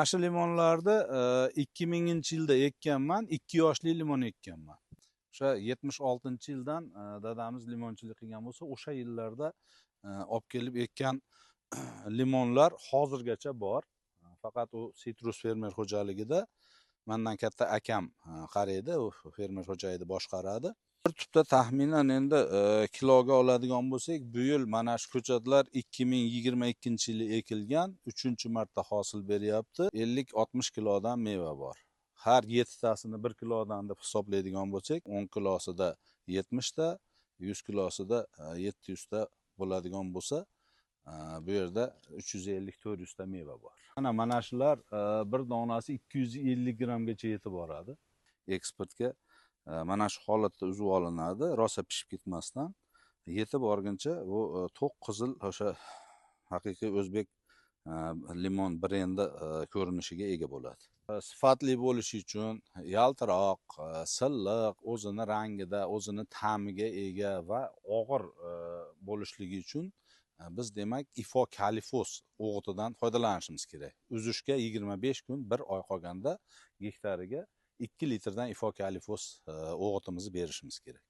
Mana shu limonlarni 2000-yilda ekkanman, 2 yoshli limon ekkanman. O'sha 76-yildan dadamiz limonchilik qilgan bo'lsa, o'sha yillarda olib kelib ekkan limonlar hozirgacha bor. Faqat u sitrus fermer xo'jaligida mendan katta akam qaraydi, u fermer xo'jaligini boshqaradi. Bir tupda taxminan endi kiloga oladigan bo'lsak, bu yil mana shu ko'chatlar 2022-yili ekilgan, 3-marta hosil beryapti. 50-60 kilodan meva bor. Har 7 tasini 1 kilodan deb hisoblaydigan bo'lsak, 10 kilosida 70 ta, 100 kilosida 700 ta bo'ladigan bo'lsa, bu yerda 350-400 ta meva bor. Mana shular bir donasi 250 grammgacha yetib boradi eksportga. Mana shu holatda uzib olinadi, rosa pishib ketmasdan. Yetib borguncha bu to'q qizil o'sha haqiqiy o'zbek limon brendi ko'rinishiga ega bo'ladi. Sifatli bo'lishi uchun yaltiroq, silliq, o'zini rangida, o'zini ta'miga ega va og'ir bo'lishligi uchun biz demak ifo kalifos o'g'itidan foydalanishimiz kerak. Uzishga 25 kun, 1 oy qolganda gektariga 2 litrdan ifo kalifos o'g'itimizni berishimiz kerak.